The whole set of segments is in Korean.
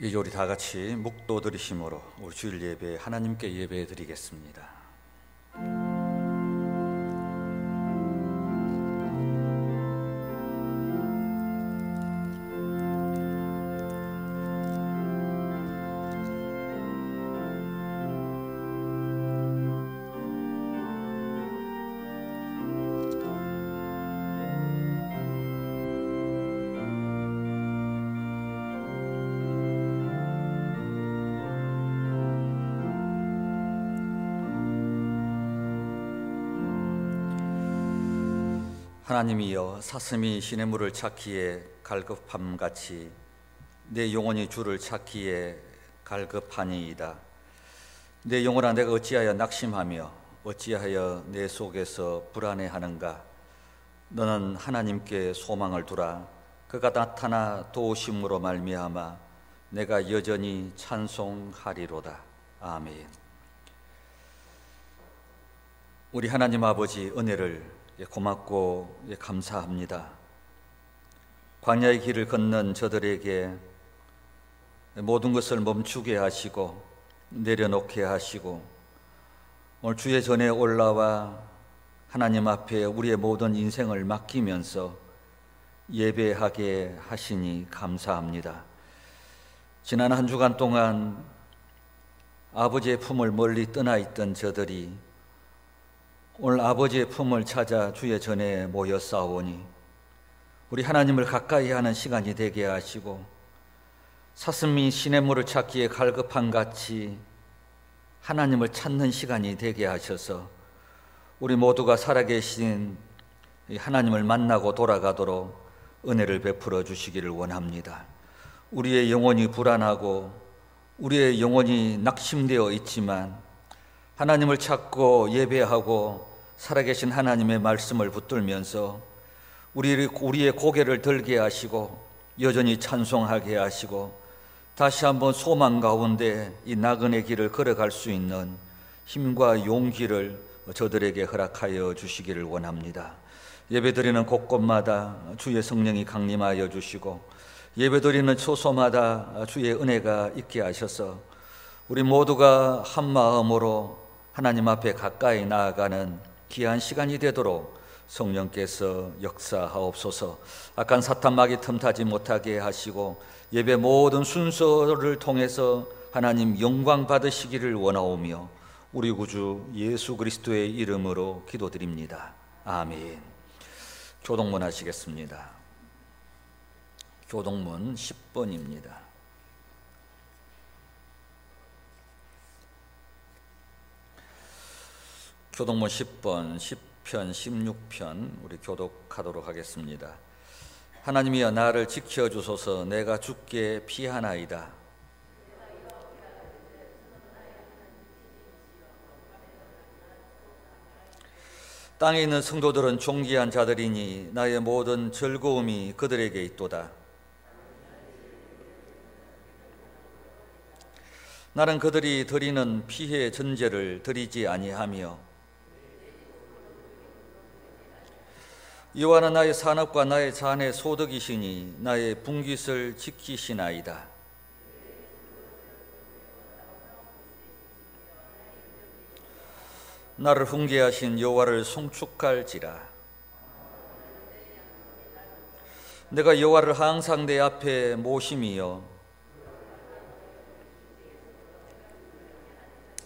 이제 우리 다 같이 묵도 드리심으로 우리 주일 예배 하나님께 예배 드리겠습니다. 하나님이여, 사슴이 시냇물을 찾기에 갈급함같이 내 영혼이 주를 찾기에 갈급하니이다. 내 영혼아, 내가 어찌하여 낙심하며 어찌하여 내 속에서 불안해하는가? 너는 하나님께 소망을 두라. 그가 나타나 도우심으로 말미암아 내가 여전히 찬송하리로다. 아멘. 우리 하나님 아버지, 은혜를 고맙고 감사합니다. 광야의 길을 걷는 저들에게 모든 것을 멈추게 하시고 내려놓게 하시고 오늘 주의 전에 올라와 하나님 앞에 우리의 모든 인생을 맡기면서 예배하게 하시니 감사합니다. 지난 한 주간 동안 아버지의 품을 멀리 떠나 있던 저들이 오늘 아버지의 품을 찾아 주의 전에 모여 싸우니 우리 하나님을 가까이 하는 시간이 되게 하시고, 사슴이 시냇물을 찾기에 갈급함같이 하나님을 찾는 시간이 되게 하셔서 우리 모두가 살아계신 하나님을 만나고 돌아가도록 은혜를 베풀어 주시기를 원합니다. 우리의 영혼이 불안하고 우리의 영혼이 낙심되어 있지만 하나님을 찾고 예배하고 살아계신 하나님의 말씀을 붙들면서 우리의 고개를 들게 하시고 여전히 찬송하게 하시고 다시 한번 소망 가운데 이 나그네 길을 걸어갈 수 있는 힘과 용기를 저들에게 허락하여 주시기를 원합니다. 예배드리는 곳곳마다 주의 성령이 강림하여 주시고 예배드리는 초소마다 주의 은혜가 있게 하셔서 우리 모두가 한 마음으로 하나님 앞에 가까이 나아가는 귀한 시간이 되도록 성령께서 역사하옵소서. 악한 사탄 마귀 틈타지 못하게 하시고 예배 모든 순서를 통해서 하나님 영광 받으시기를 원하오며 우리 구주 예수 그리스도의 이름으로 기도드립니다. 아멘. 교동문 하시겠습니다. 교동문 10번입니다. 교동문 10번, 10편, 16편 우리 교독하도록 하겠습니다. 하나님이여, 나를 지켜주소서. 내가 주께 피하나이다. 땅에 있는 성도들은 존귀한 자들이니 나의 모든 즐거움이 그들에게 있도다. 나는 그들이 드리는 피해 전제를 드리지 아니하며 여호와는 나의 산업과 나의 잔의 소득이시니 나의 분깃을 지키시나이다. 나를 훈계하신 여호와를 송축할지라. 내가 여호와를 항상 내 앞에 모심이여.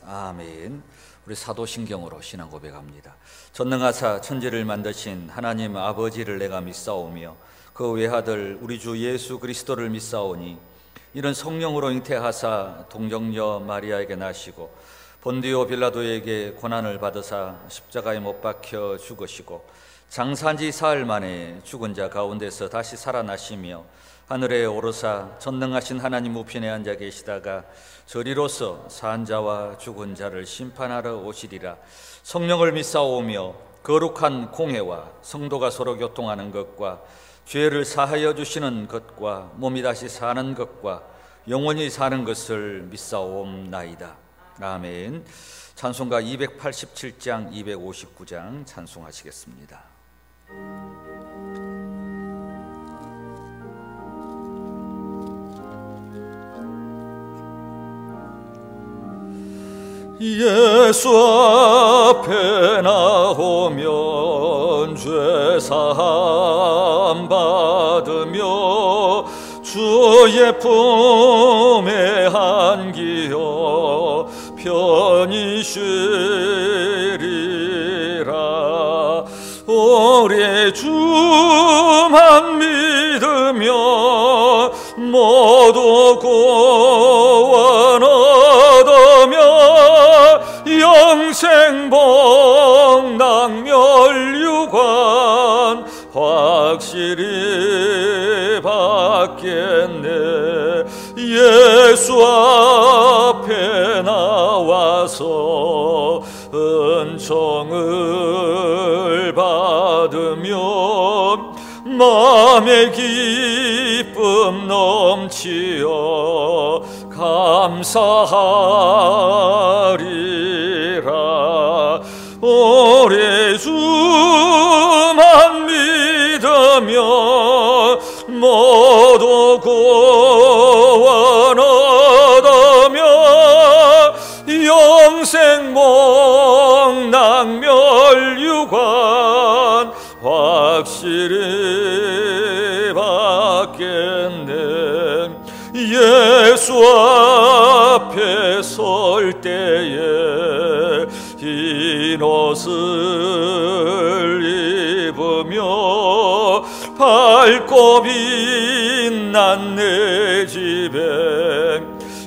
아멘. 우리 사도신경으로 신앙 고백합니다. 전능하사 천지를 만드신 하나님 아버지를 내가 믿사오며 그 외아들 우리 주 예수 그리스도를 믿사오니 이는 성령으로 잉태하사 동정녀 마리아에게 나시고 본디오 빌라도에게 고난을 받으사 십자가에 못 박혀 죽으시고 장사한 지 사흘 만에 죽은 자 가운데서 다시 살아나시며 하늘에 오르사 전능하신 하나님 우편에 앉아 계시다가 저리로서 산 자와 죽은 자를 심판하러 오시리라. 성령을 믿사오며 거룩한 공회와 성도가 서로 교통하는 것과 죄를 사하여 주시는 것과 몸이 다시 사는 것과 영원히 사는 것을 믿사옵나이다. 아멘. 찬송가 287장 259장 찬송하시겠습니다. 예수 앞에 나오면 죄사함 받으며 주의 품에 안기어 편히 쉬리라. 우리 주만 믿으며 모두 구원 얻으며 영생복락멸유관 확실히 받겠네. 예수 앞에 나와서 은총을 받으며 마음의 기쁨 넘치어 감사하리라. 우리 주만 믿으며 모두 구원 얻으며 영생복락멸유관 확실히 받겠네. 예수 앞에 설 때에 흰 옷을 입으며 밝고 빛난 내 집에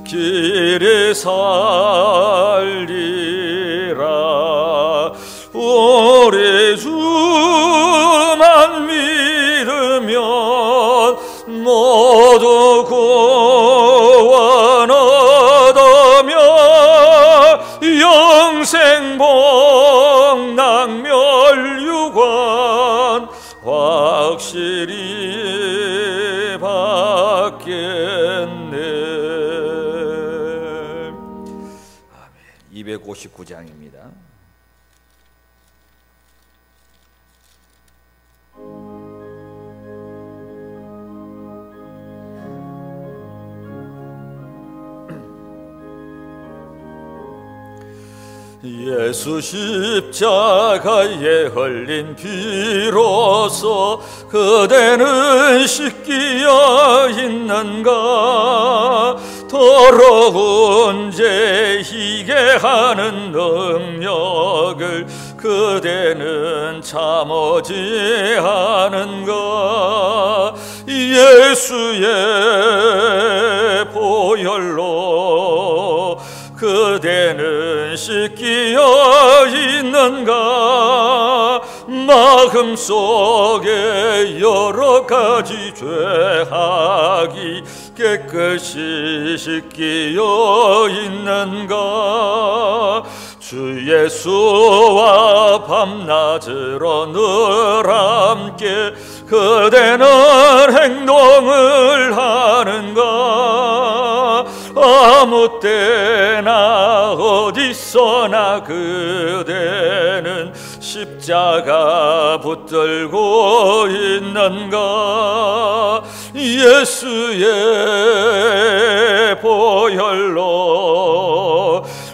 길에 살리라. 우리 주만 믿으면 모두 구원 얻으며 영생복락멸유관 확실히 받겠네. 아멘. 259장입니다. 예수 십자가에 흘린 피로써 그대는 씻기어 있는가. 더러운 죄 희게 하는 능력을 그대는 참지 않은가. 예수의 보혈로 그대는 씻기어 있는가. 마음속에 여러 가지 죄악이 깨끗이 씻기어 있는가. 주 예수와 밤낮으로 늘 함께 그대는 행동을 하는가. 아무 때나 어디서나 그대는 십자가 붙들고 있는가. 예수의 보혈로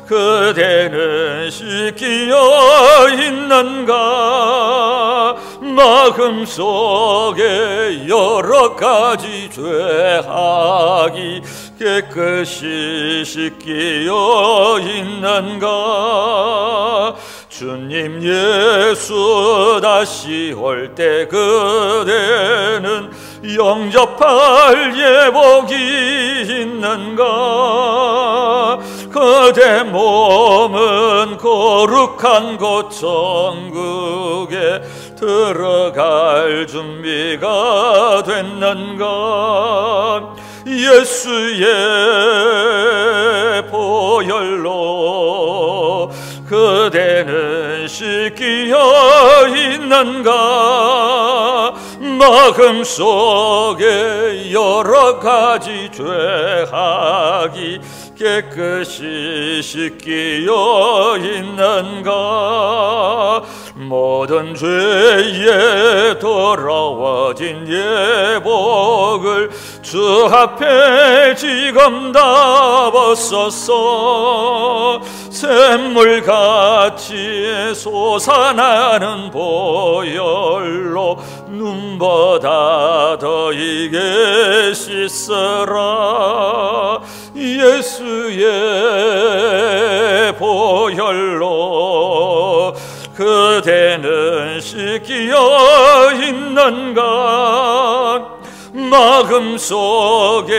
그대는 씻기어 있는가. 마음속에 여러 가지 죄악이 깨끗이 씻기어 있는가. 주님 예수 다시 올 때 그대는 영접할 예복이 있는가. 그대 몸은 거룩한 곳 천국에 들어갈 준비가 됐는가. 예수의 보혈로 그대는 씻기어 있는가. 마음속에 여러 가지 죄악이 깨끗이 씻기어 있는가. 모든 죄에 더러워진 예복을 주 앞에 지금 다 벗었어. 샘물같이 솟아나는 보혈로 눈보다 더 이게 씻어라. 예수의 보혈로 그대는 씻기어 있는가? 마음속에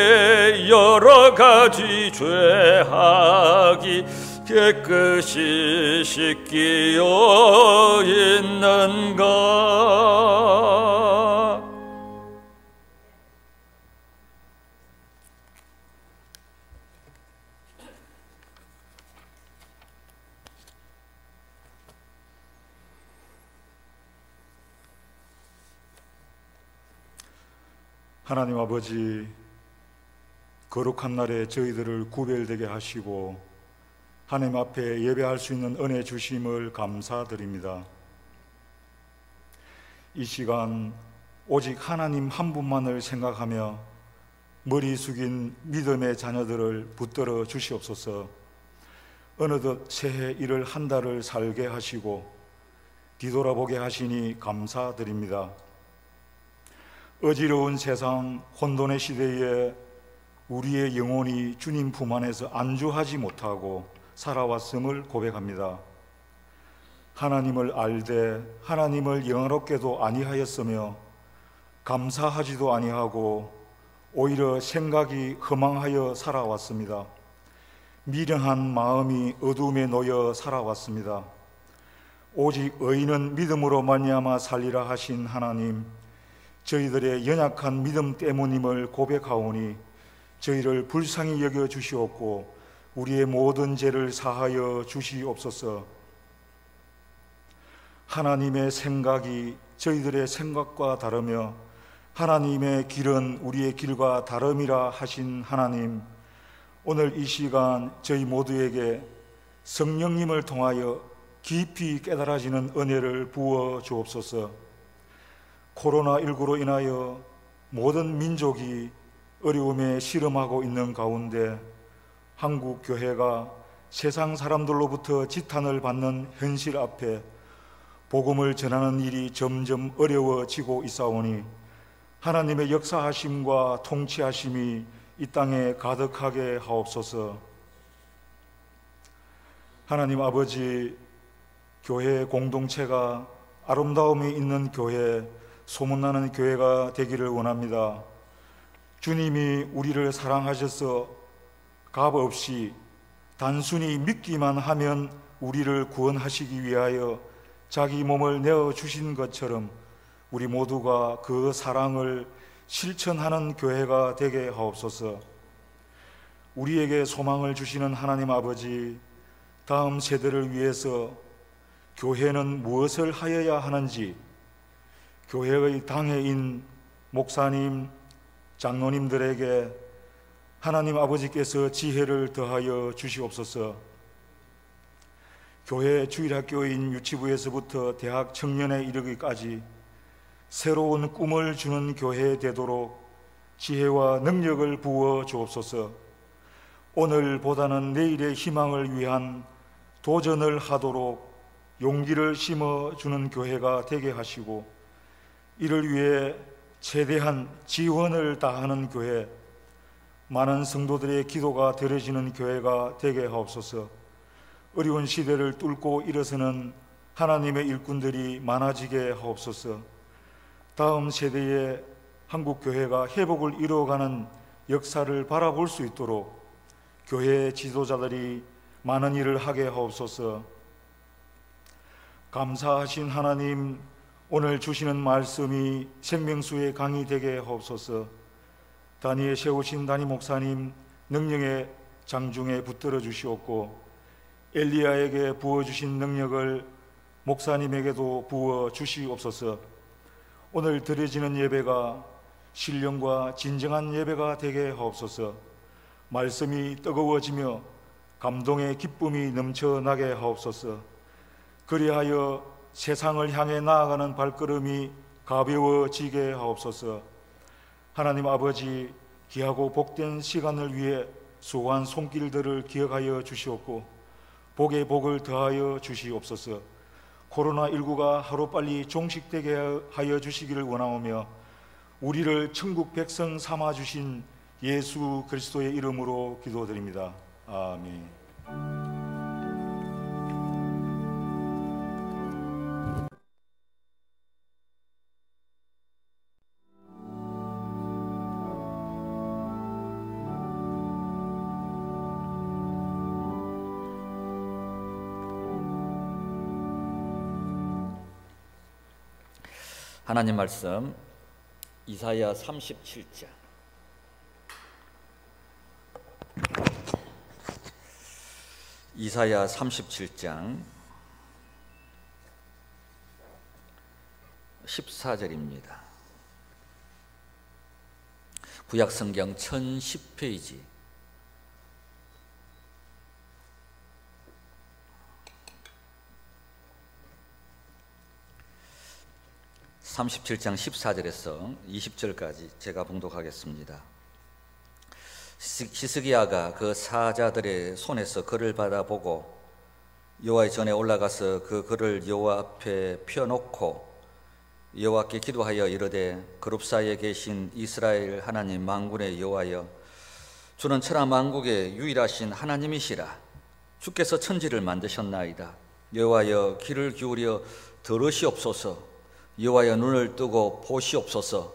여러 가지 죄악이 깨끗이 씻기어 있는가? 하나님 아버지, 거룩한 날에 저희들을 구별되게 하시고 하나님 앞에 예배할 수 있는 은혜 주심을 감사드립니다. 이 시간 오직 하나님 한 분만을 생각하며 머리 숙인 믿음의 자녀들을 붙들어 주시옵소서. 어느덧 새해 1월 한 달을 살게 하시고 뒤돌아보게 하시니 감사드립니다. 어지러운 세상 혼돈의 시대에 우리의 영혼이 주님 품 안에서 안주하지 못하고 살아왔음을 고백합니다. 하나님을 알되 하나님을 영화롭게도 아니하였으며 감사하지도 아니하고 오히려 생각이 허망하여 살아왔습니다. 미련한 마음이 어둠에 놓여 살아왔습니다. 오직 의인은 믿음으로 말미암아 살리라 하신 하나님, 저희들의 연약한 믿음 때문임을 고백하오니 저희를 불쌍히 여겨 주시옵고 우리의 모든 죄를 사하여 주시옵소서. 하나님의 생각이 저희들의 생각과 다르며 하나님의 길은 우리의 길과 다름이라 하신 하나님, 오늘 이 시간 저희 모두에게 성령님을 통하여 깊이 깨달아지는 은혜를 부어 주옵소서. 코로나19로 인하여 모든 민족이 어려움에 시름하고 있는 가운데 한국 교회가 세상 사람들로부터 지탄을 받는 현실 앞에 복음을 전하는 일이 점점 어려워지고 있사오니 하나님의 역사하심과 통치하심이 이 땅에 가득하게 하옵소서. 하나님 아버지, 교회 공동체가 아름다움이 있는 교회, 소문나는 교회가 되기를 원합니다. 주님이 우리를 사랑하셔서 값없이 단순히 믿기만 하면 우리를 구원하시기 위하여 자기 몸을 내어주신 것처럼 우리 모두가 그 사랑을 실천하는 교회가 되게 하옵소서. 우리에게 소망을 주시는 하나님 아버지, 다음 세대를 위해서 교회는 무엇을 하여야 하는지 교회의 당회인 목사님, 장로님들에게 하나님 아버지께서 지혜를 더하여 주시옵소서. 교회 주일학교인 유치부에서부터 대학 청년에 이르기까지 새로운 꿈을 주는 교회 되도록 지혜와 능력을 부어 주옵소서. 오늘보다는 내일의 희망을 위한 도전을 하도록 용기를 심어주는 교회가 되게 하시고 이를 위해 최대한 지원을 다하는 교회, 많은 성도들의 기도가 들어지는 교회가 되게 하옵소서. 어려운 시대를 뚫고 일어서는 하나님의 일꾼들이 많아지게 하옵소서. 다음 세대에 한국교회가 회복을 이루어가는 역사를 바라볼 수 있도록 교회 지도자들이 많은 일을 하게 하옵소서. 감사하신 하나님, 오늘 주시는 말씀이 생명수의 강이 되게 하옵소서. 단위에 세우신 담임 목사님 능력의 장중에 붙들어 주시옵고 엘리야에게 부어주신 능력을 목사님에게도 부어 주시옵소서. 오늘 드려지는 예배가 신령과 진정한 예배가 되게 하옵소서. 말씀이 뜨거워지며 감동의 기쁨이 넘쳐나게 하옵소서. 그리하여 세상을 향해 나아가는 발걸음이 가벼워지게 하옵소서. 하나님 아버지, 귀하고 복된 시간을 위해 수고한 손길들을 기억하여 주시옵고 복에 복을 더하여 주시옵소서. 코로나19가 하루빨리 종식되게 하여 주시기를 원하오며 우리를 천국 백성 삼아 주신 예수 그리스도의 이름으로 기도드립니다. 아멘. 하나님 말씀 이사야 37장 이사야 37장 14절입니다. 구약성경 1010페이지 37장 14절에서 20절까지 제가 봉독하겠습니다. 히스기야가 그 사자들의 손에서 글을 받아보고 여호와의 전에 올라가서 그 글을 여호와 앞에 펴놓고 여호와께 기도하여 이르되 그룹 사이에 계신 이스라엘 하나님 만군의 여호와여, 주는 천하 만국의 유일하신 하나님이시라. 주께서 천지를 만드셨나이다. 여호와여, 귀를 기울여 들으시옵소서. 여호와여, 눈을 뜨고 보시옵소서.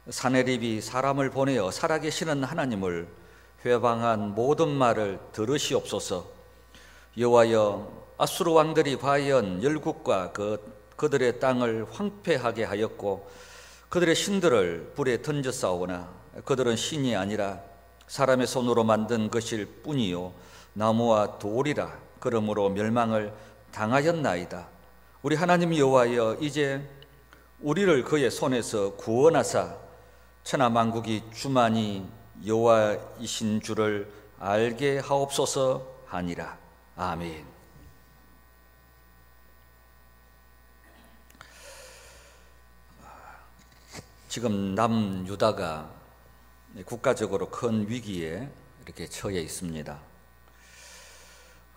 사내립이 사람을 보내어 살아계시는 하나님을 회방한 모든 말을 들으시옵소서. 여호와여, 아수르 왕들이 과연 열국과 그들의 땅을 황폐하게 하였고 그들의 신들을 불에 던졌사오나 그들은 신이 아니라 사람의 손으로 만든 것일 뿐이요 나무와 돌이라. 그러므로 멸망을 당하였나이다. 우리 하나님 여호와여, 이제 우리를 그의 손에서 구원하사 천하 만국이 주만이 여호와이신 줄을 알게 하옵소서 하니라. 아멘. 지금 남유다가 국가적으로 큰 위기에 이렇게 처해 있습니다.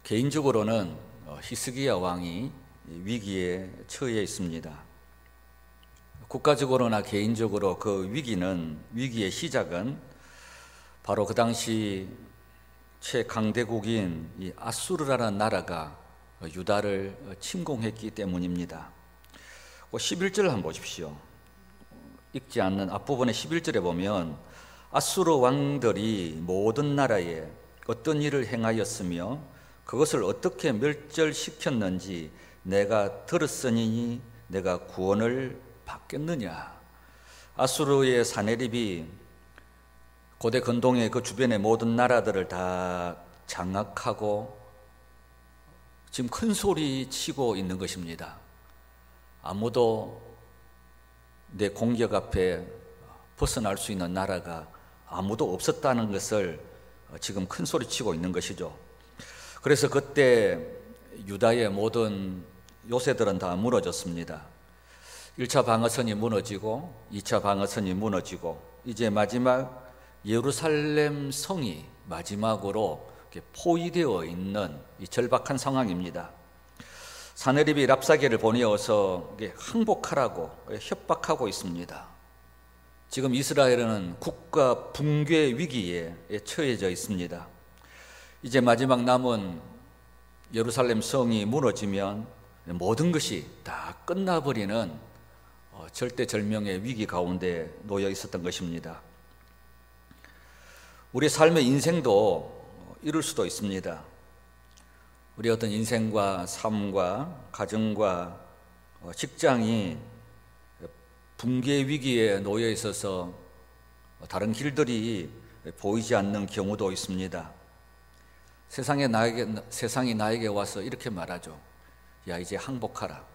개인적으로는 히스기야 왕이 위기에 처해 있습니다. 국가적으로나 개인적으로 그 위기의 시작은 바로 그 당시 최강대국인 이 아수르라는 나라가 유다를 침공했기 때문입니다. 11절 한번 보십시오. 읽지 않는 앞부분의 11절에 보면 아수르 왕들이 모든 나라에 어떤 일을 행하였으며 그것을 어떻게 멸절시켰는지 내가 들었으니 내가 구원을 받겠느냐. 아수르의 사내립이 고대 근동의 그 주변의 모든 나라들을 다 장악하고 지금 큰 소리 치고 있는 것입니다. 아무도 내 공격 앞에 벗어날 수 있는 나라가 아무도 없었다는 것을 지금 큰 소리 치고 있는 것이죠. 그래서 그때 유다의 모든 요새들은 다 무너졌습니다. 1차 방어선이 무너지고 2차 방어선이 무너지고 이제 마지막 예루살렘 성이 마지막으로 포위되어 있는 이 절박한 상황입니다. 사내립이 랍사게를 보내어서 항복하라고 협박하고 있습니다. 지금 이스라엘은 국가 붕괴 위기에 처해져 있습니다. 이제 마지막 남은 예루살렘 성이 무너지면 모든 것이 다 끝나버리는 절대절명의 위기 가운데 놓여 있었던 것입니다. 우리 삶의 인생도 이럴 수도 있습니다. 우리 어떤 인생과 삶과 가정과 직장이 붕괴 위기에 놓여 있어서 다른 길들이 보이지 않는 경우도 있습니다. 세상이 나에게 와서 이렇게 말하죠. 야, 이제 항복하라.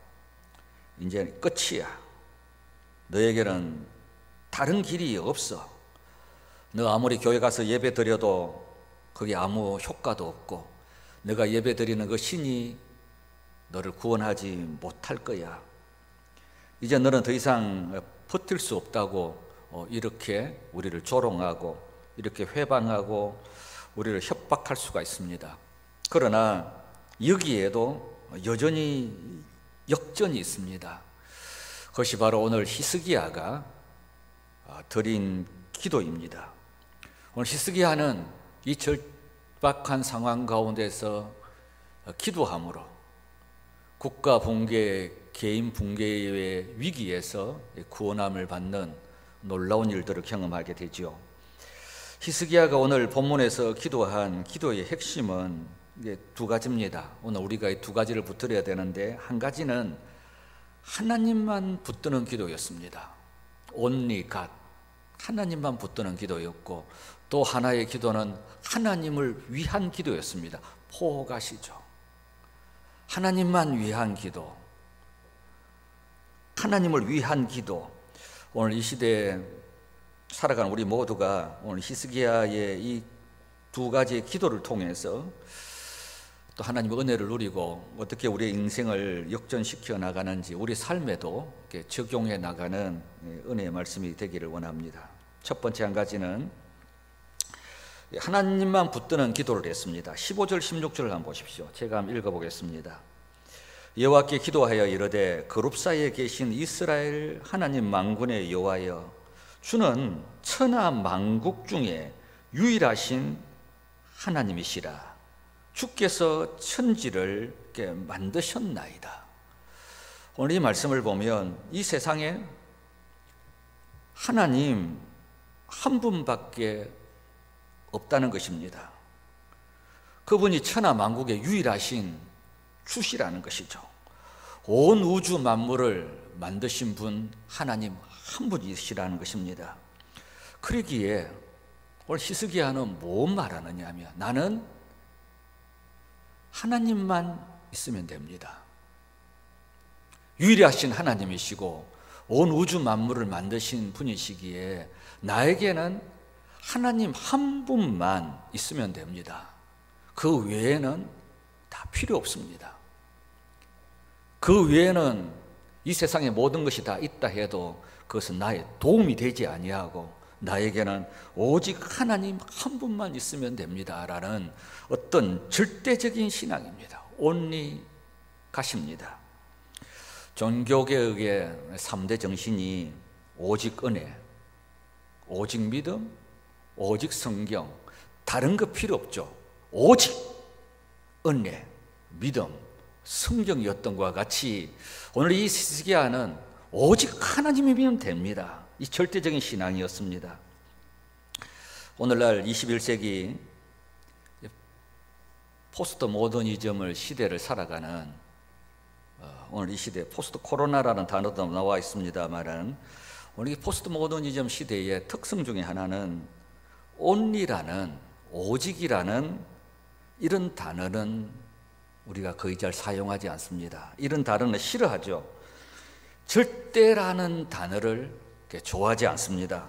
이제 끝이야. 너에게는 다른 길이 없어. 너 아무리 교회 가서 예배 드려도 그게 아무 효과도 없고 내가 예배 드리는 그 신이 너를 구원하지 못할 거야. 이제 너는 더 이상 버틸 수 없다고 이렇게 우리를 조롱하고 이렇게 회방하고 우리를 협박할 수가 있습니다. 그러나 여기에도 여전히 역전이 있습니다. 그것이 바로 오늘 히스기야가 드린 기도입니다. 오늘 히스기야는 이 절박한 상황 가운데서 기도함으로 국가 붕괴, 개인 붕괴의 위기에서 구원함을 받는 놀라운 일들을 경험하게 되죠. 히스기야가 오늘 본문에서 기도한 기도의 핵심은 두 가지입니다. 오늘 우리가 이 두 가지를 붙들어야 되는데, 한 가지는 하나님만 붙드는 기도였습니다. Only God, 하나님만 붙드는 기도였고, 또 하나의 기도는 하나님을 위한 기도였습니다. For God이죠. 하나님만 위한 기도, 하나님을 위한 기도. 오늘 이 시대에 살아가는 우리 모두가 오늘 히스기야의 이 두 가지의 기도를 통해서 또 하나님의 은혜를 누리고 어떻게 우리의 인생을 역전시켜 나가는지 우리 삶에도 이렇게 적용해 나가는 은혜의 말씀이 되기를 원합니다. 첫 번째 한 가지는 하나님만 붙드는 기도를 했습니다. 15절 16절을 한번 보십시오. 제가 한번 읽어보겠습니다. 여호와께 기도하여 이르되 그룹 사이에 계신 이스라엘 하나님 만군의 여호와여, 주는 천하 만국 중에 유일하신 하나님이시라. 주께서 천지를 이렇게 만드셨나이다. 오늘 이 말씀을 보면 이 세상에 하나님 한 분밖에 없다는 것입니다. 그분이 천하 만국의 유일하신 주시라는 것이죠. 온 우주 만물을 만드신 분 하나님 한 분이시라는 것입니다. 그러기에 오늘 히스기야는 뭘 말하느냐 하면, 나는 하나님만 있으면 됩니다. 유일하신 하나님이시고 온 우주 만물을 만드신 분이시기에 나에게는 하나님 한 분만 있으면 됩니다. 그 외에는 다 필요 없습니다. 그 외에는 이 세상의 모든 것이 다 있다 해도 그것은 나의 도움이 되지 아니하고 나에게는 오직 하나님 한 분만 있으면 됩니다라는 어떤 절대적인 신앙입니다. Only God입니다. 종교개혁의 3대 정신이 오직 은혜, 오직 믿음, 오직 성경, 다른 거 필요 없죠. 오직 은혜, 믿음, 성경이었던 것과 같이 오늘 이 히스기야는 오직 하나님이면 됩니다. 이 절대적인 신앙이었습니다. 오늘날 21세기 포스트 모더니즘을 시대를 살아가는 오늘 이 시대 포스트 코로나라는 단어도 나와 있습니다만은 오늘 이 포스트 모더니즘 시대의 특성 중에 하나는 only라는, 오직이라는 이런 단어는 우리가 거의 잘 사용하지 않습니다. 이런 단어는 싫어하죠. 절대라는 단어를 좋아하지 않습니다.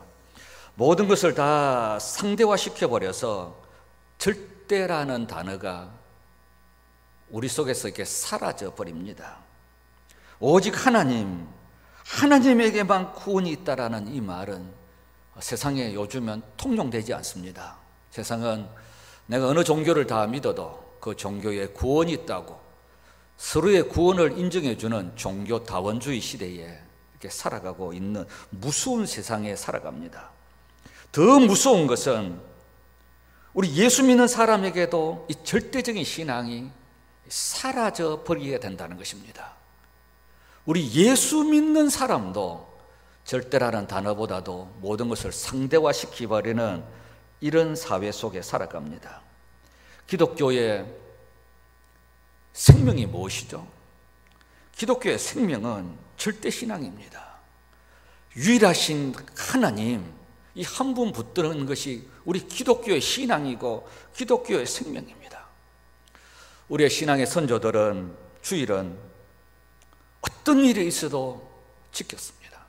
모든 것을 다 상대화시켜버려서 절대라는 단어가 우리 속에서 이렇게 사라져 버립니다. 오직 하나님, 하나님에게만 구원이 있다라는 이 말은 세상에 요즘은 통용되지 않습니다. 세상은 내가 어느 종교를 다 믿어도 그 종교에 구원이 있다고 서로의 구원을 인정해주는 종교다원주의 시대에 이렇게 살아가고 있는 무서운 세상에 살아갑니다. 더 무서운 것은 우리 예수 믿는 사람에게도 이 절대적인 신앙이 사라져 버리게 된다는 것입니다. 우리 예수 믿는 사람도 절대라는 단어보다도 모든 것을 상대화시키버리는 이런 사회 속에 살아갑니다. 기독교의 생명이 무엇이죠? 기독교의 생명은 절대신앙입니다. 유일하신 하나님, 이 한 분 붙드는 것이 우리 기독교의 신앙이고 기독교의 생명입니다. 우리의 신앙의 선조들은 주일은 어떤 일이 있어도 지켰습니다.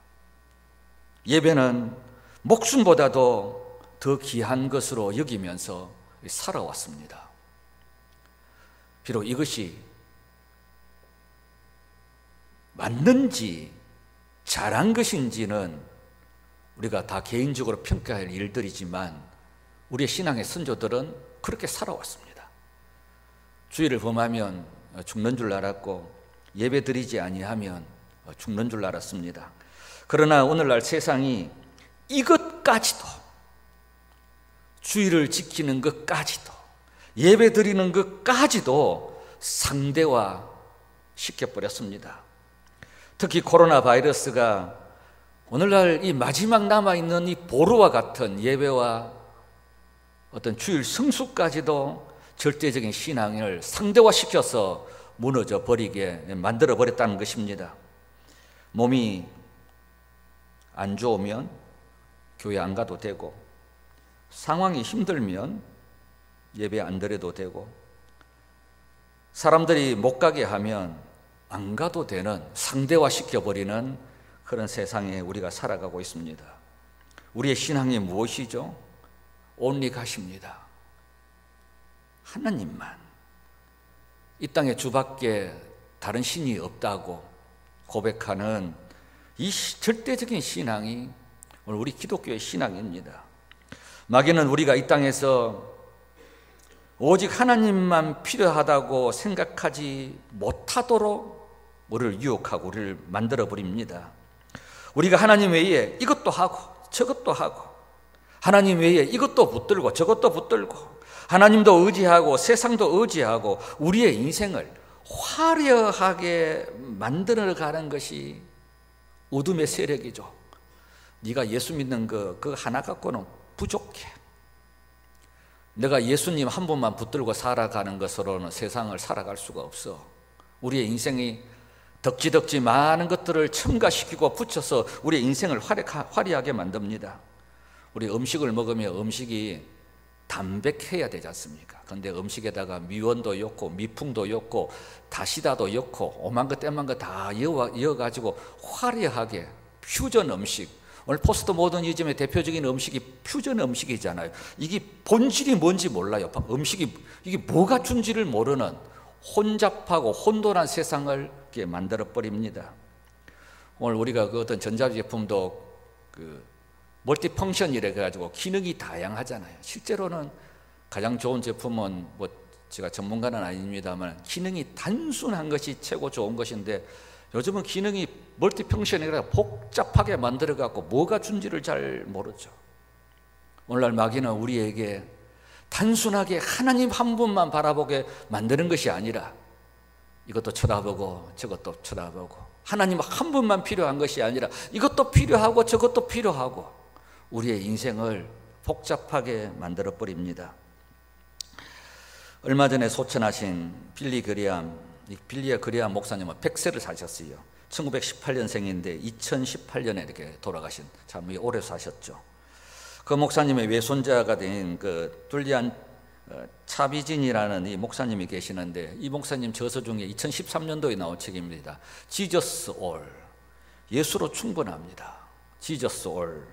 예배는 목숨보다도 더 귀한 것으로 여기면서 살아왔습니다. 비록 이것이 맞는지 잘한 것인지는 우리가 다 개인적으로 평가할 일들이지만 우리의 신앙의 선조들은 그렇게 살아왔습니다. 주의를 범하면 죽는 줄 알았고 예배 드리지 아니하면 죽는 줄 알았습니다. 그러나 오늘날 세상이 이것까지도, 주의를 지키는 것까지도, 예배 드리는 것까지도 상대화 시켜버렸습니다. 특히 코로나 바이러스가 오늘날 이 마지막 남아있는 이 보루와 같은 예배와 어떤 주일 성수까지도 절대적인 신앙을 상대화시켜서 무너져 버리게 만들어 버렸다는 것입니다. 몸이 안 좋으면 교회 안 가도 되고, 상황이 힘들면 예배 안 드려도 되고, 사람들이 못 가게 하면 안 가도 되는, 상대화시켜버리는 그런 세상에 우리가 살아가고 있습니다. 우리의 신앙이 무엇이죠? 온리 가십니다. 하나님만, 이 땅에 주밖에 다른 신이 없다고 고백하는 이 절대적인 신앙이 오늘 우리 기독교의 신앙입니다. 마귀는 우리가 이 땅에서 오직 하나님만 필요하다고 생각하지 못하도록 우리를 유혹하고 우리를 만들어버립니다. 우리가 하나님 외에 이것도 하고 저것도 하고, 하나님 외에 이것도 붙들고 저것도 붙들고, 하나님도 의지하고 세상도 의지하고 우리의 인생을 화려하게 만들어가는 것이 어둠의 세력이죠. 네가 예수 믿는 그거 하나 갖고는 부족해. 내가 예수님 한 분만 붙들고 살아가는 것으로는 세상을 살아갈 수가 없어. 우리의 인생이 덕지덕지 많은 것들을 첨가시키고 붙여서 우리의 인생을 화려하게 만듭니다. 우리 음식을 먹으면 음식이 담백해야 되지 않습니까? 그런데 음식에다가 미원도 넣고 미풍도 넣고 다시다도 넣고 오만 것 떼만 것 다 넣어가지고 화려하게 퓨전 음식, 오늘 포스트 모더니즘의 대표적인 음식이 퓨전 음식이잖아요. 이게 본질이 뭔지 몰라요. 음식이 이게 뭐가 준지를 모르는 혼잡하고 혼돈한 세상을 이렇게 만들어버립니다. 오늘 우리가 그 어떤 전자제품도 멀티펑션이래 가지고 기능이 다양하잖아요. 실제로는 가장 좋은 제품은 뭐 제가 전문가는 아닙니다만 기능이 단순한 것이 최고 좋은 것인데, 요즘은 기능이 멀티펑션이라 복잡하게 만들어 갖고 뭐가 준지를 잘 모르죠. 오늘날 마귀는 우리에게 단순하게 하나님 한 분만 바라보게 만드는 것이 아니라 이것도 쳐다보고 저것도 쳐다보고, 하나님 한 분만 필요한 것이 아니라 이것도 필요하고 저것도 필요하고 우리의 인생을 복잡하게 만들어버립니다. 얼마 전에 소천하신 빌리 그리암 목사님은 100세를 사셨어요. 1918년생인데 2018년에 이렇게 돌아가신, 참 오래 사셨죠. 그 목사님의 외손자가 된 그 둘리안 차비진이라는 이 목사님이 계시는데, 이 목사님 저서 중에 2013년도에 나온 책입니다. 지저스 올, 예수로 충분합니다. 지저스 올.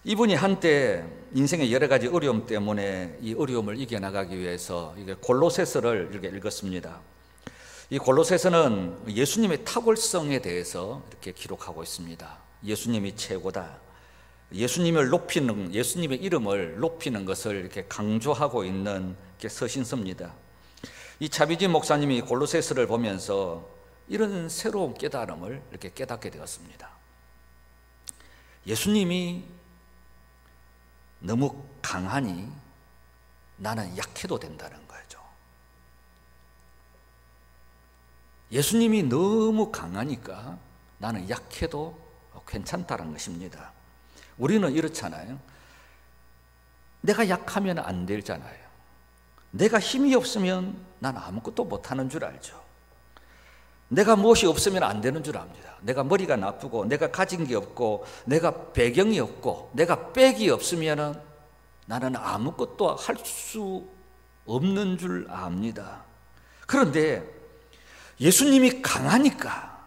이분이 한때 인생의 여러 가지 어려움 때문에 이 어려움을 이겨나가기 위해서 이게 골로새서를 이렇게 읽었습니다. 이 골로새서는 예수님의 탁월성에 대해서 이렇게 기록하고 있습니다. 예수님이 최고다. 예수님을 높이는, 예수님의 이름을 높이는 것을 이렇게 강조하고 있는 서신서입니다. 이 차비진 목사님이 골로새서를 보면서 이런 새로운 깨달음을 이렇게 깨닫게 되었습니다. 예수님이 너무 강하니 나는 약해도 된다는 거죠. 예수님이 너무 강하니까 나는 약해도 괜찮다는 것입니다. 우리는 이렇잖아요. 내가 약하면 안 되잖아요. 내가 힘이 없으면 난 아무것도 못하는 줄 알죠. 내가 무엇이 없으면 안 되는 줄 압니다. 내가 머리가 나쁘고 내가 가진 게 없고 내가 배경이 없고 내가 백이 없으면 나는 아무것도 할 수 없는 줄 압니다. 그런데 예수님이 강하니까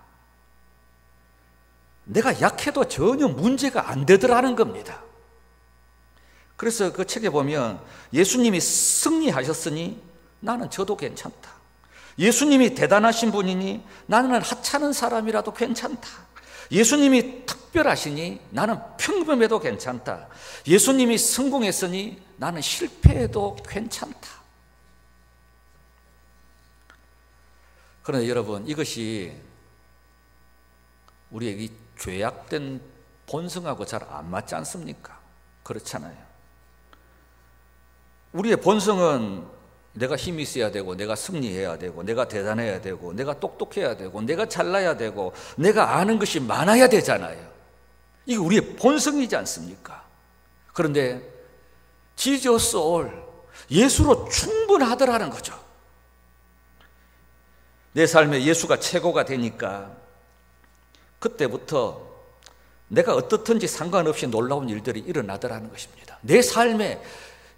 내가 약해도 전혀 문제가 안 되더라는 겁니다. 그래서 그 책에 보면 예수님이 승리하셨으니 나는 저도 괜찮다. 예수님이 대단하신 분이니 나는 하찮은 사람이라도 괜찮다. 예수님이 특별하시니 나는 평범해도 괜찮다. 예수님이 성공했으니 나는 실패해도 괜찮다. 그런데 여러분, 이것이 우리의 이 죄악된 본성하고 잘 안 맞지 않습니까? 그렇잖아요. 우리의 본성은 내가 힘이 있어야 되고, 내가 승리해야 되고, 내가 대단해야 되고, 내가 똑똑해야 되고, 내가 잘나야 되고, 내가 아는 것이 많아야 되잖아요. 이게 우리의 본성이지 않습니까? 그런데 Jesus all, 예수로 충분하더라는 거죠. 내 삶에 예수가 최고가 되니까 그때부터 내가 어떻든지 상관없이 놀라운 일들이 일어나더라는 것입니다. 내 삶에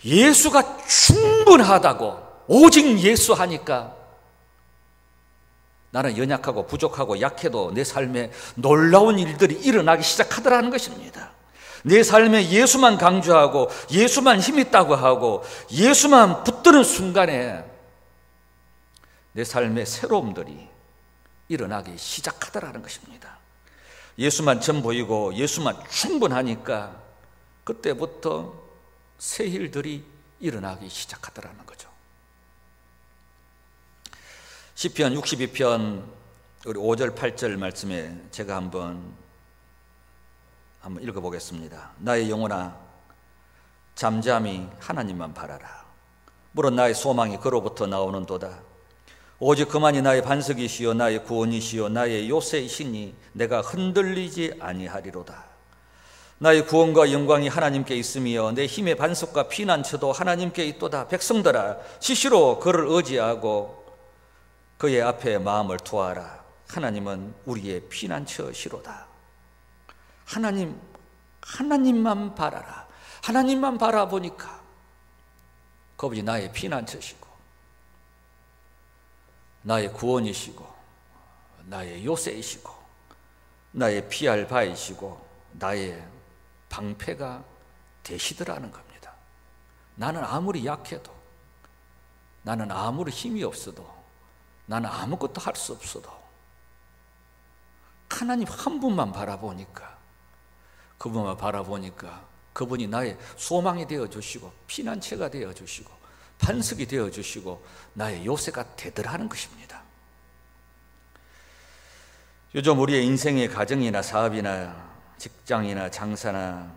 예수가 충분하다고, 오직 예수 하니까 나는 연약하고 부족하고 약해도 내 삶에 놀라운 일들이 일어나기 시작하더라는 것입니다. 내 삶에 예수만 강조하고 예수만 힘있다고 하고 예수만 붙드는 순간에 내 삶의 새로움들이 일어나기 시작하더라는 것입니다. 예수만 전부이고 예수만 충분하니까 그때부터 새 일들이 일어나기 시작하더라는 거죠. 시편 62편 우리 5절 8절 말씀에 제가 한번 읽어보겠습니다. 나의 영혼아 잠잠히 하나님만 바라라. 물론 나의 소망이 그로부터 나오는도다. 오직 그만이 나의 반석이시요 나의 구원이시요 나의 요새이시니 내가 흔들리지 아니하리로다. 나의 구원과 영광이 하나님께 있으며 내 힘의 반석과 피난처도 하나님께 있도다. 백성들아 시시로 그를 의지하고 그의 앞에 마음을 두어라. 하나님은 우리의 피난처시로다. 하나님만 바라라. 하나님만 바라보니까 그분이 나의 피난처시고 나의 구원이시고 나의 요새이시고 나의 피할 바이시고 나의 방패가 되시더라는 겁니다. 나는 아무리 약해도, 나는 아무리 힘이 없어도, 나는 아무것도 할 수 없어도 하나님 한 분만 바라보니까, 그분만 바라보니까 그분이 나의 소망이 되어주시고 피난처가 되어주시고 반석이 되어주시고 나의 요새가 되더라는 것입니다. 요즘 우리의 인생의 가정이나 사업이나 직장이나 장사나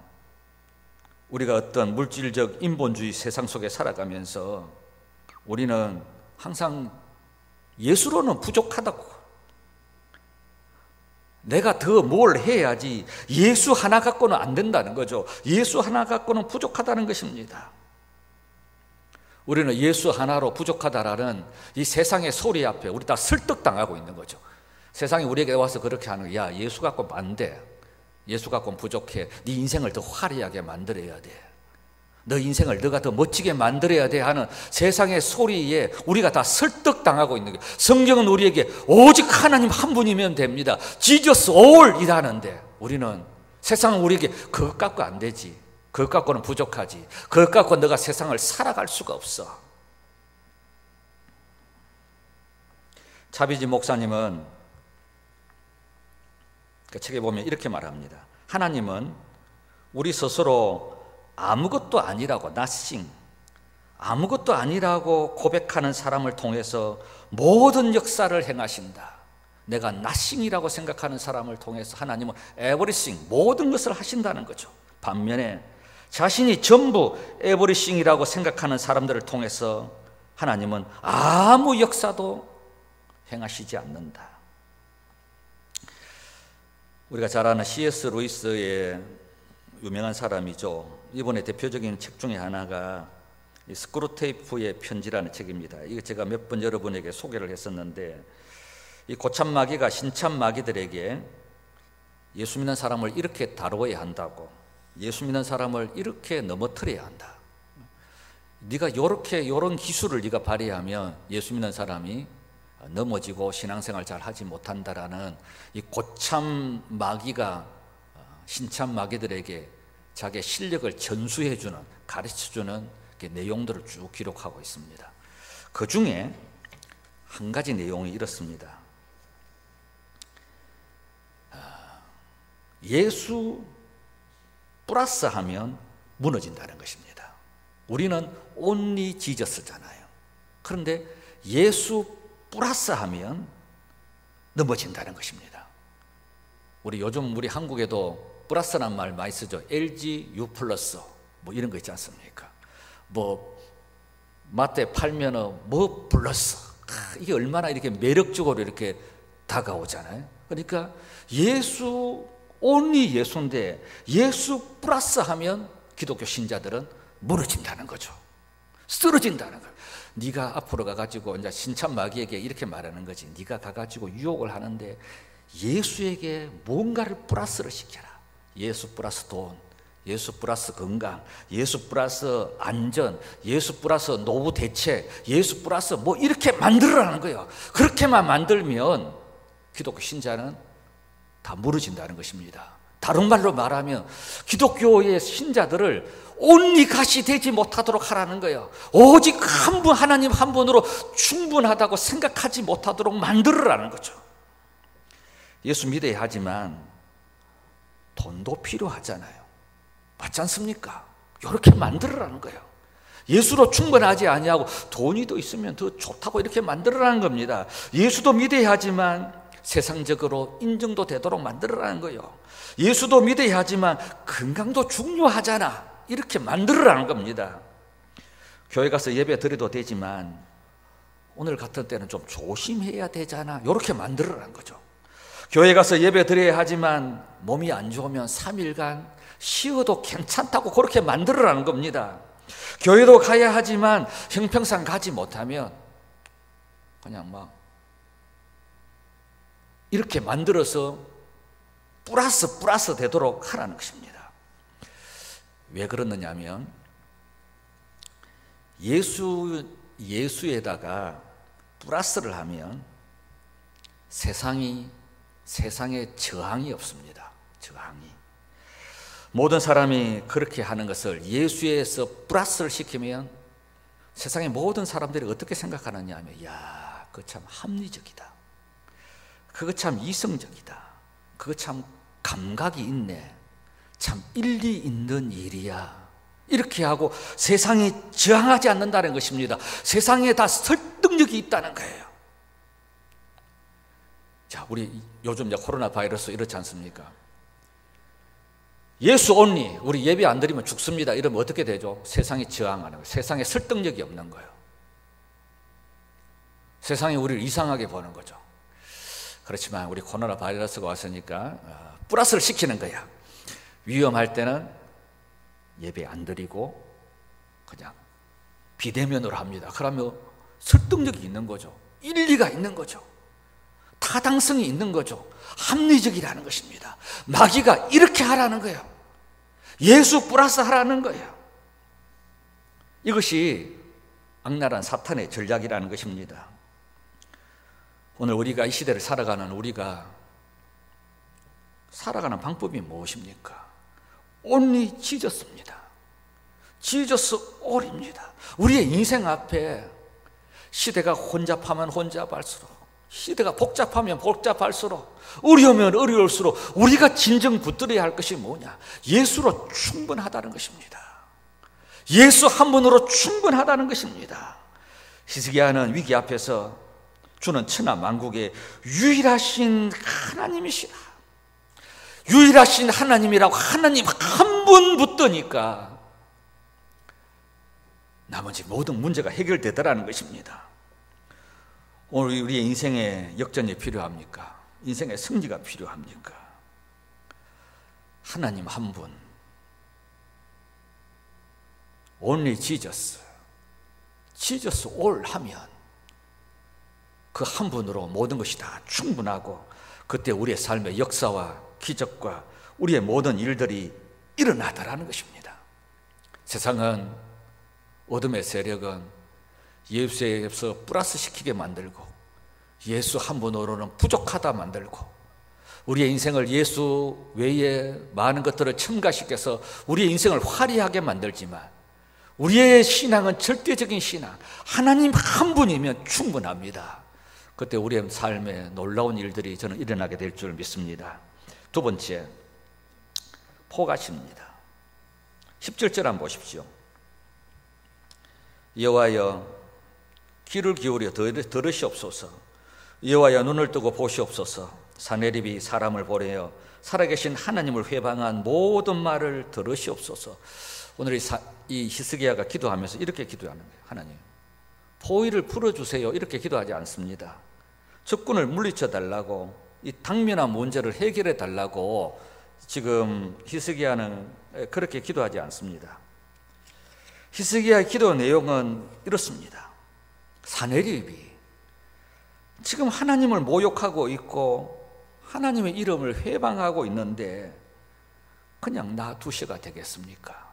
우리가 어떤 물질적 인본주의 세상 속에 살아가면서 우리는 항상 예수로는 부족하다고, 내가 더 뭘 해야지 예수 하나 갖고는 안 된다는 거죠. 예수 하나 갖고는 부족하다는 것입니다. 우리는 예수 하나로 부족하다라는 이 세상의 소리 앞에 우리 다 설득당하고 있는 거죠. 세상이 우리에게 와서 그렇게 하는, 야 예수 갖고 안 돼, 예수 갖고는 부족해, 네 인생을 더 화려하게 만들어야 돼, 너 인생을 너가 더 멋지게 만들어야 돼 하는 세상의 소리에 우리가 다 설득당하고 있는 거예요. 성경은 우리에게 오직 하나님 한 분이면 됩니다, Jesus all 이라는데, 우리는 세상은 우리에게 그것 갖고 안 되지, 그것 갖고는 부족하지, 그것 갖고 너가 세상을 살아갈 수가 없어. 차비지 목사님은 그 책에 보면 이렇게 말합니다. 하나님은 우리 스스로 아무것도 아니라고, nothing, 아무것도 아니라고 고백하는 사람을 통해서 모든 역사를 행하신다. 내가 nothing이라고 생각하는 사람을 통해서 하나님은 everything, 모든 것을 하신다는 거죠. 반면에 자신이 전부 everything이라고 생각하는 사람들을 통해서 하나님은 아무 역사도 행하시지 않는다. 우리가 잘 아는 C.S. 루이스의 유명한 사람이죠. 이번에 대표적인 책 중에 하나가 스크루테이프의 편지라는 책입니다. 이거 제가 몇 번 여러분에게 소개를 했었는데, 이 고참마귀가 신참마귀들에게 예수 믿는 사람을 이렇게 다루어야 한다고, 예수 믿는 사람을 이렇게 넘어뜨려야 한다, 네가 이런 기술을 네가 발휘하면 예수 믿는 사람이 넘어지고 신앙생활 잘 하지 못한다라는 이 고참 마귀가 신참 마귀들에게 자기의 실력을 전수해주는, 가르쳐주는 내용들을 쭉 기록하고 있습니다. 그 중에 한 가지 내용이 이렇습니다. 예수 플러스 하면 무너진다는 것입니다. 우리는 only Jesus잖아요. 그런데 예수 플러스 하면 넘어진다는 것입니다. 우리 한국에도 플러스란 말 많이 쓰죠. LG U 플러스 뭐 이런 거 있지 않습니까? 뭐 마트에 팔면은 뭐 플러스, 이게 얼마나 이렇게 매력적으로 이렇게 다가오잖아요. 그러니까 예수 온리 예수인데 예수 플러스 하면 기독교 신자들은 무너진다는 거죠. 쓰러진다는 거예요. 네가 앞으로 가가지고 이제 신참 마귀에게 이렇게 말하는 거지. 네가 가가지고 유혹을 하는데 예수에게 뭔가를 플러스를 시켜라. 예수 플러스 돈, 예수 플러스 건강, 예수 플러스 안전, 예수 플러스 노후 대책, 예수 플러스 뭐 이렇게 만들어라는 거예요. 그렇게만 만들면 기독교 신자는 다 무너진다는 것입니다. 다른 말로 말하면 기독교의 신자들을 온리 갓이 되지 못하도록 하라는 거예요. 오직 한 분, 하나님 한 분으로 충분하다고 생각하지 못하도록 만들어라는 거죠. 예수 믿어야 하지만 돈도 필요하잖아요. 맞지 않습니까? 이렇게 만들어라는 거예요. 예수로 충분하지 아니하고 돈이 더 있으면 더 좋다고 이렇게 만들어라는 겁니다. 예수도 믿어야 하지만 세상적으로 인정도 되도록 만들어라는 거예요. 예수도 믿어야 하지만 건강도 중요하잖아, 이렇게 만들어라는 겁니다. 교회 가서 예배 드려도 되지만 오늘 같은 때는 좀 조심해야 되잖아, 이렇게 만들어라는 거죠. 교회 가서 예배 드려야 하지만 몸이 안 좋으면 3일간 쉬어도 괜찮다고 그렇게 만들어라는 겁니다. 교회도 가야 하지만 형평상 가지 못하면 그냥 막 이렇게 만들어서 플러스 되도록 하라는 것입니다. 왜 그러느냐 하면 예수에다가 플러스를 하면 세상에 저항이 없습니다. 저항이. 모든 사람이 그렇게 하는 것을 예수에서 플러스를 시키면 세상의 모든 사람들이 어떻게 생각하느냐 하면, 야, 그거 참 합리적이다, 그거 참 이성적이다, 그거 참 감각이 있네, 참 일리 있는 일이야, 이렇게 하고 세상이 저항하지 않는다는 것입니다. 세상에 다 설득력이 있다는 거예요. 자, 우리 요즘 코로나 바이러스 이렇지 않습니까? 예수 온리, 우리 예배 안 드리면 죽습니다, 이러면 어떻게 되죠? 세상이 저항하는 거예요. 세상에 설득력이 없는 거예요. 세상이 우리를 이상하게 보는 거죠. 그렇지만 우리 코로나 바이러스가 왔으니까 플러스를 시키는 거야. 위험할 때는 예배 안 드리고 그냥 비대면으로 합니다. 그러면 설득력이 있는 거죠. 일리가 있는 거죠. 타당성이 있는 거죠. 합리적이라는 것입니다. 마귀가 이렇게 하라는 거예요. 예수 플러스 하라는 거예요. 이것이 악랄한 사탄의 전략이라는 것입니다. 오늘 우리가 이 시대를 살아가는 우리가 살아가는 방법이 무엇입니까? 온리 지저스입니다. 지저스 올입니다. 우리의 인생 앞에 시대가 혼잡하면 혼잡할수록, 시대가 복잡하면 복잡할수록, 어려우면 어려울수록 우리가 진정 붙들어야 할 것이 뭐냐? 예수로 충분하다는 것입니다. 예수 한 분으로 충분하다는 것입니다. 히스기야는 위기 앞에서 주는 천하 만국의 유일하신 하나님이시다, 유일하신 하나님이라고 하나님 한 분 붙드니까 나머지 모든 문제가 해결되더라는 것입니다. 오늘 우리의 인생에 역전이 필요합니까? 인생의 승리가 필요합니까? 하나님 한 분, Only Jesus, Jesus all 하면 그 한 분으로 모든 것이 다 충분하고, 그때 우리의 삶의 역사와 기적과 우리의 모든 일들이 일어나더라는 것입니다. 세상은, 어둠의 세력은 예수에서 플러스 시키게 만들고 예수 한 분으로는 부족하다 만들고, 우리의 인생을 예수 외에 많은 것들을 첨가시켜서 우리의 인생을 화려하게 만들지만 우리의 신앙은 절대적인 신앙, 하나님 한 분이면 충분합니다. 그때 우리의 삶에 놀라운 일들이 저는 일어나게 될 줄 믿습니다. 두 번째, 포가십니다. 17절 한번 보십시오. 여호와여, 귀를 기울여 들으시옵소서. 여호와여 눈을 뜨고 보시옵소서. 사내립이 사람을 보내어 살아계신 하나님을 회방한 모든 말을 들으시옵소서. 오늘 이 히스기야가 기도하면서 이렇게 기도하는 거예요. 하나님, 포위를 풀어주세요. 이렇게 기도하지 않습니다. 적군을 물리쳐 달라고, 이 당면한 문제를 해결해 달라고 지금 히스기야는 그렇게 기도하지 않습니다. 히스기야의 기도 내용은 이렇습니다. 사내립이 지금 하나님을 모욕하고 있고 하나님의 이름을 회방하고 있는데 그냥 놔두셔가 되겠습니까?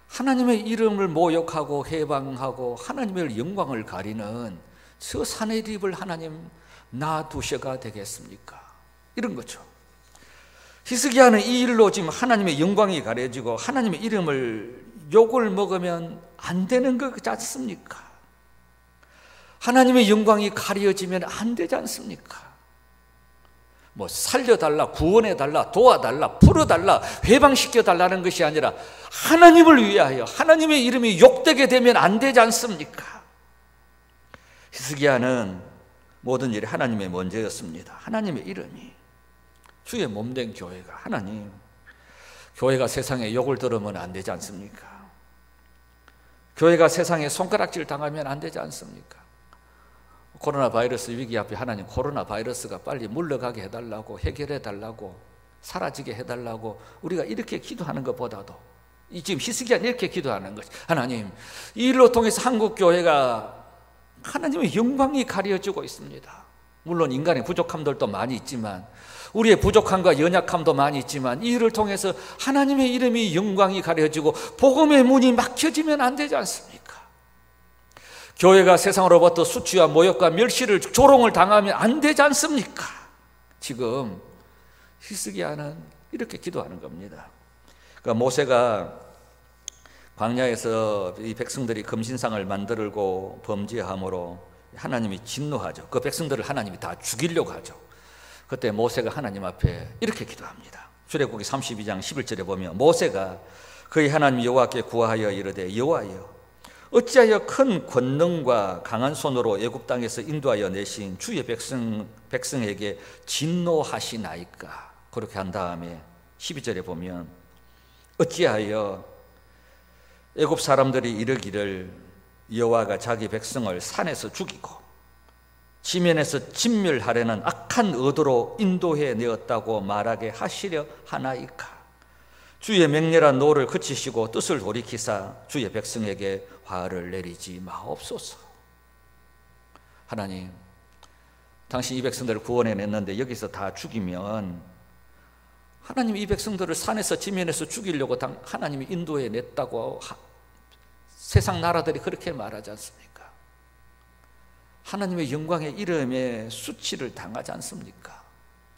하나님의 이름을 모욕하고 회방하고 하나님의 영광을 가리는 저 사내립을 하나님 놔두셔가 되겠습니까? 이런 거죠. 히스기야는 이 일로 지금 하나님의 영광이 가려지고 하나님의 이름을 욕을 먹으면 안 되는 것 같습니까? 하나님의 영광이 가려지면 안 되지 않습니까? 뭐 살려달라, 구원해달라, 도와달라, 풀어달라, 회방시켜달라는 것이 아니라 하나님을 위하여 하나님의 이름이 욕되게 되면 안 되지 않습니까? 히스기야는 모든 일이 하나님의 먼저였습니다. 하나님의 이름이, 주의 몸된 교회가, 하나님, 교회가 세상에 욕을 들으면 안 되지 않습니까? 교회가 세상에 손가락질 당하면 안 되지 않습니까? 코로나 바이러스 위기 앞에 하나님, 코로나 바이러스가 빨리 물러가게 해달라고, 해결해 달라고, 사라지게 해달라고 우리가 이렇게 기도하는 것보다도 지금 히스기야는 이렇게 기도하는 것이, 하나님, 이 일로 통해서 한국 교회가 하나님의 영광이 가려지고 있습니다. 물론 인간의 부족함들도 많이 있지만, 우리의 부족함과 연약함도 많이 있지만, 이 일을 통해서 하나님의 이름이 영광이 가려지고 복음의 문이 막혀지면 안 되지 않습니까? 교회가 세상으로부터 수치와 모욕과 멸시를, 조롱을 당하면 안 되지 않습니까? 지금 히스기야는 이렇게 기도하는 겁니다. 그러니까 모세가 광야에서 이 백성들이 금신상을 만들고 범죄함으로 하나님이 진노하죠. 그 백성들을 하나님이 다 죽이려고 하죠. 그때 모세가 하나님 앞에 이렇게 기도합니다. 출애굽기 32장 11절에 보면 모세가 그의 하나님 여호와께 구하여 이르되, 여호와여, 어찌하여 큰 권능과 강한 손으로 애굽 땅에서 인도하여 내신 주의 백성에게 진노하시나이까? 그렇게 한 다음에 12절에 보면 어찌하여 애굽 사람들이 이르기를 여호와가 자기 백성을 산에서 죽이고 지면에서 진멸하려는 악한 의도로 인도해 내었다고 말하게 하시려 하나이까? 주의 맹렬한 노를 그치시고 뜻을 돌이키사 주의 백성에게 화를 내리지 마옵소서. 하나님, 당신 이 백성들을 구원해냈는데 여기서 다 죽이면 하나님 이 백성들을 산에서 지면에서 죽이려고 하나님이 인도해냈다고 세상 나라들이 그렇게 말하지 않습니까? 하나님의 영광의 이름에 수치를 당하지 않습니까?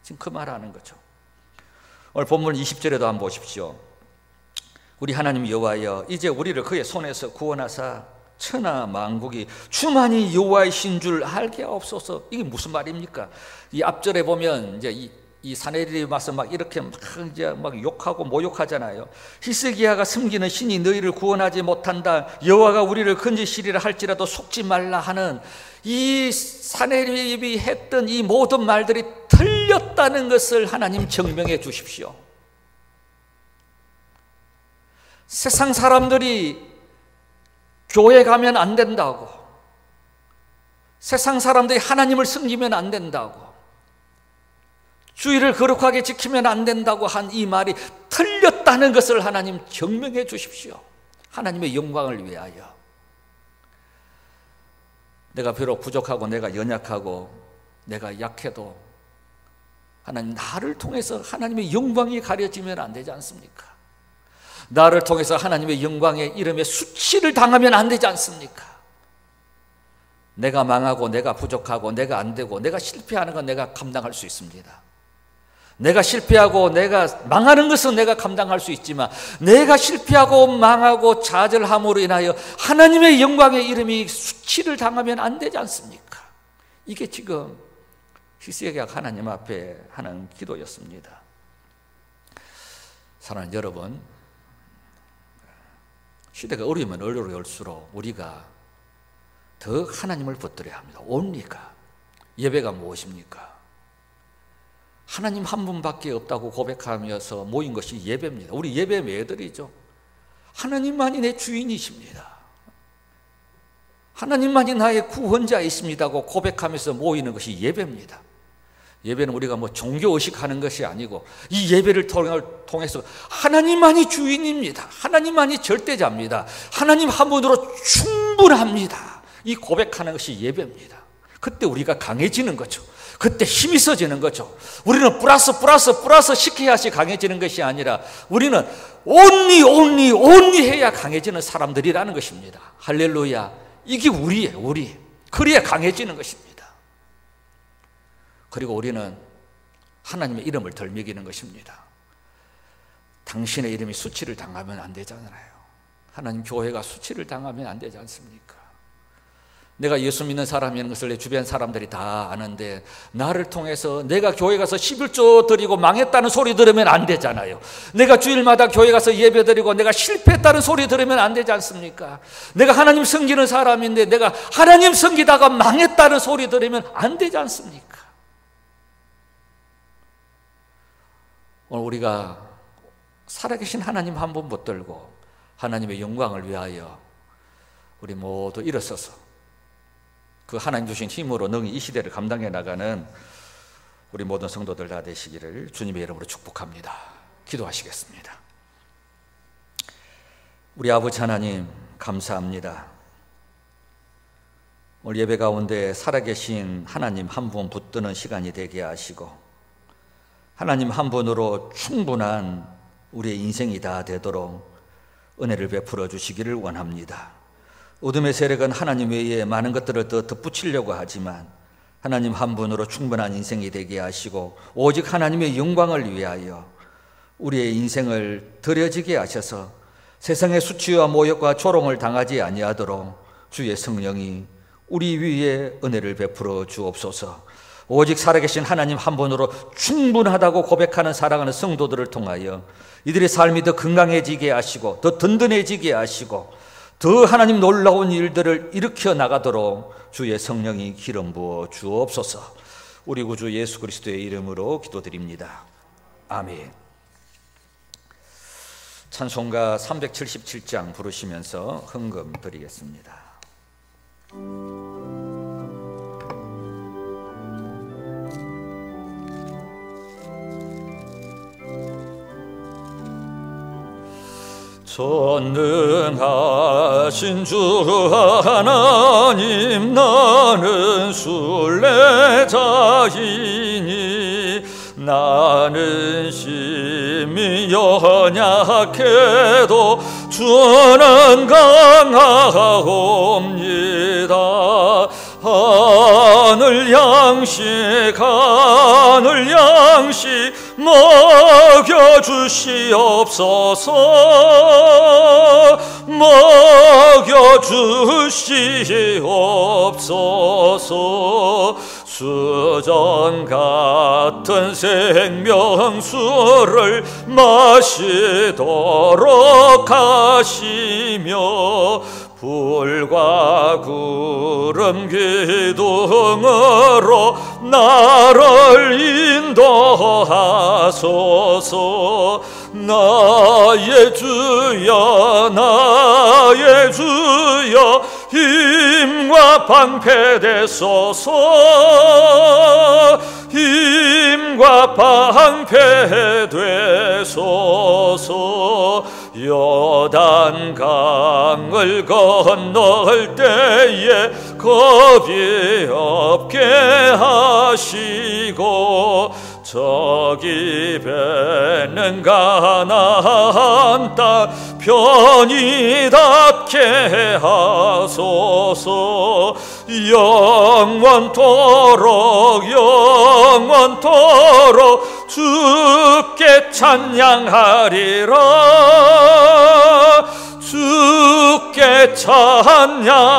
지금 그 말하는 거죠. 오늘 본문 20절에도 한번 보십시오. 우리 하나님 여호와여, 이제 우리를 그의 손에서 구원하사 천하 만국이 주만이 여호와이신 줄 알게 하옵소서. 이게 무슨 말입니까? 이 앞절에 보면 이제 이 사내립이 와서 막 이렇게 막 욕하고 모욕하잖아요. 히스기야가 숨기는 신이 너희를 구원하지 못한다, 여호와가 우리를 건지시리라 할지라도 속지 말라 하는 이 사내립이 했던 이 모든 말들이 틀렸다는 것을 하나님 증명해 주십시오. 세상 사람들이 교회 가면 안 된다고, 세상 사람들이 하나님을 섬기면 안 된다고, 주의를 거룩하게 지키면 안 된다고 한 이 말이 틀렸다는 것을 하나님 증명해 주십시오. 하나님의 영광을 위하여. 내가 비록 부족하고 내가 연약하고 내가 약해도 하나님, 나를 통해서 하나님의 영광이 가려지면 안 되지 않습니까? 나를 통해서 하나님의 영광의 이름에 수치를 당하면 안 되지 않습니까? 내가 망하고 내가 부족하고 내가 안 되고 내가 실패하는 건 내가 감당할 수 있습니다. 내가 실패하고 내가 망하는 것은 내가 감당할 수 있지만, 내가 실패하고 망하고 좌절함으로 인하여 하나님의 영광의 이름이 수치를 당하면 안 되지 않습니까? 이게 지금 히스기야가 하나님 앞에 하는 기도였습니다. 사랑하는 여러분, 시대가 어려우면 어려울수록 우리가 더 하나님을 붙들어야 합니다. 옵니까? 예배가 무엇입니까? 하나님 한 분밖에 없다고 고백하면서 모인 것이 예배입니다. 우리 예배 매들이죠. 하나님만이 내 주인이십니다. 하나님만이 나의 구원자이십니다고 고백하면서 모이는 것이 예배입니다. 예배는 우리가 뭐 종교의식 하는 것이 아니고 이 예배를 통해서 하나님만이 주인입니다. 하나님만이 절대자입니다. 하나님 한 분으로 충분합니다. 이 고백하는 것이 예배입니다. 그때 우리가 강해지는 거죠. 그때 힘이 있어지는 거죠. 우리는 플러스 시켜야지 강해지는 것이 아니라 우리는 only 해야 강해지는 사람들이라는 것입니다. 할렐루야. 이게 우리예요. 우리. 그래야 강해지는 것입니다. 그리고 우리는 하나님의 이름을 덜 먹이는 것입니다. 당신의 이름이 수치를 당하면 안 되잖아요. 하나님 교회가 수치를 당하면 안 되지 않습니까? 내가 예수 믿는 사람이라는 것을 내 주변 사람들이 다 아는데 나를 통해서 내가 교회 가서 11조 드리고 망했다는 소리 들으면 안 되잖아요. 내가 주일마다 교회 가서 예배 드리고 내가 실패했다는 소리 들으면 안 되지 않습니까? 내가 하나님 섬기는 사람인데 내가 하나님 섬기다가 망했다는 소리 들으면 안 되지 않습니까? 오늘 우리가 살아계신 하나님 한 분 붙들고 하나님의 영광을 위하여 우리 모두 일어서서 그 하나님 주신 힘으로 능히 이 시대를 감당해 나가는 우리 모든 성도들 다 되시기를 주님의 이름으로 축복합니다. 기도하시겠습니다. 우리 아버지 하나님 감사합니다. 오늘 예배 가운데 살아계신 하나님 한 분 붙드는 시간이 되게 하시고 하나님 한 분으로 충분한 우리의 인생이 다 되도록 은혜를 베풀어 주시기를 원합니다. 어둠의 세력은 하나님 외에 많은 것들을 더 덧붙이려고 하지만 하나님 한 분으로 충분한 인생이 되게 하시고 오직 하나님의 영광을 위하여 우리의 인생을 드려지게 하셔서 세상의 수치와 모욕과 조롱을 당하지 아니하도록 주의 성령이 우리 위에 은혜를 베풀어 주옵소서. 오직 살아계신 하나님 한 분으로 충분하다고 고백하는 사랑하는 성도들을 통하여 이들의 삶이 더 건강해지게 하시고 더 든든해지게 하시고 더 하나님 놀라운 일들을 일으켜 나가도록 주의 성령이 기름 부어 주옵소서. 우리 구주 예수 그리스도의 이름으로 기도드립니다. 아멘. 찬송가 377장 부르시면서 헌금 드리겠습니다. 전능하신 주 하나님, 나는 순례자이니 나는 심히 연약해도 주는 강하옵니다. 하늘 양식 먹여주시옵소서. 먹여주시옵소서. 수전 같은 생명수를 마시도록 하시며 불과 구름 기둥으로 나를 인도하소서. 나의 주여, 나의 주여, 힘과 방패 되소서. 힘과 방패 되소서. 요단강을 건널 때에 겁이 없게 하시고 저기 뱉는 가나안 땅 편히 닿게 하소서. 영원토록 주께 찬양하리라. 주께 찬양하리라.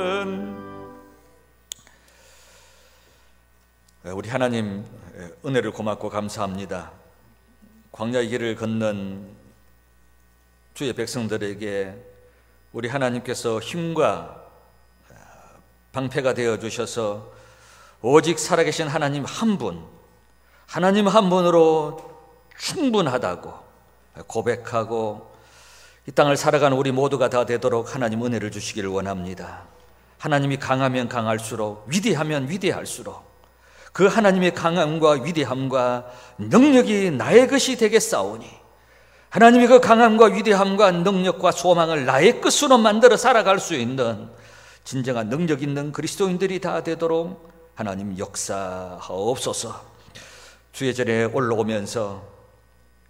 아멘. 우리 하나님 은혜를 고맙고 감사합니다. 광야의 길을 걷는 주의 백성들에게 우리 하나님께서 힘과 방패가 되어 주셔서 오직 살아계신 하나님 한 분, 하나님 한 분으로 충분하다고 고백하고 이 땅을 살아가는 우리 모두가 다 되도록 하나님 은혜를 주시기를 원합니다. 하나님이 강하면 강할수록, 위대하면 위대할수록 그 하나님의 강함과 위대함과 능력이 나의 것이 되겠사오니, 하나님의 그 강함과 위대함과 능력과 소망을 나의 것으로 만들어 살아갈 수 있는 진정한 능력 있는 그리스도인들이 다 되도록 하나님 역사하옵소서. 주의 전에 올라오면서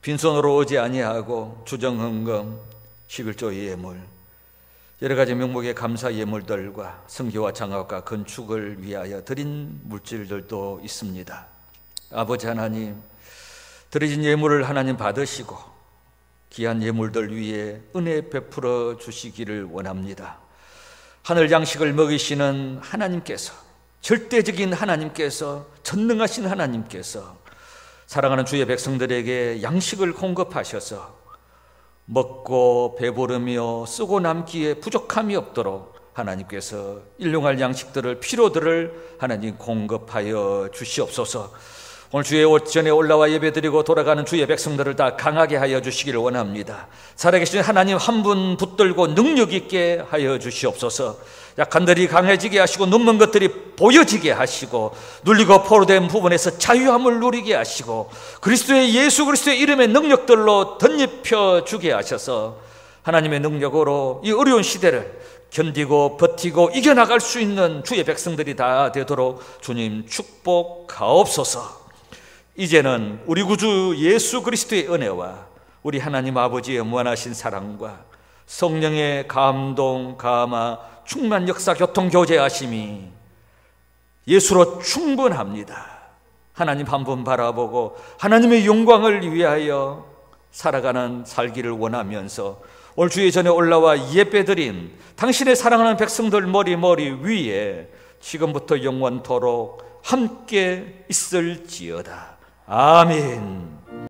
빈손으로 오지 아니하고 주정헌금, 11조 예물, 여러 가지 명목의 감사 예물들과 성교와 장학과 건축을 위하여 드린 물질들도 있습니다. 아버지 하나님, 드려진 예물을 하나님 받으시고 귀한 예물들 위에 은혜 베풀어 주시기를 원합니다. 하늘 양식을 먹이시는 하나님께서, 절대적인 하나님께서, 전능하신 하나님께서 사랑하는 주의 백성들에게 양식을 공급하셔서 먹고 배부르며 쓰고 남기에 부족함이 없도록 하나님께서 일용할 양식들을, 필요들을 하나님 공급하여 주시옵소서. 오늘 주의 전에 올라와 예배드리고 돌아가는 주의 백성들을 다 강하게 하여 주시기를 원합니다. 살아계신 하나님 한 분 붙들고 능력 있게 하여 주시옵소서. 약한들이 강해지게 하시고 눈먼 것들이 보여지게 하시고 눌리고 포로된 부분에서 자유함을 누리게 하시고 그리스도의 예수 그리스도의 이름의 능력들로 덧입혀 주게 하셔서 하나님의 능력으로 이 어려운 시대를 견디고 버티고 이겨나갈 수 있는 주의 백성들이 다 되도록 주님 축복하옵소서. 이제는 우리 구주 예수 그리스도의 은혜와 우리 하나님 아버지의 무한하신 사랑과 성령의 감동, 감화, 충만 역사, 교통, 교제하심이 예수로 충분합니다. 하나님 한 분 바라보고 하나님의 영광을 위하여 살아가는 살기를 원하면서 오늘 주의 전에 올라와 예배드린 당신의 사랑하는 백성들 머리 위에 지금부터 영원토록 함께 있을지어다. 아멘.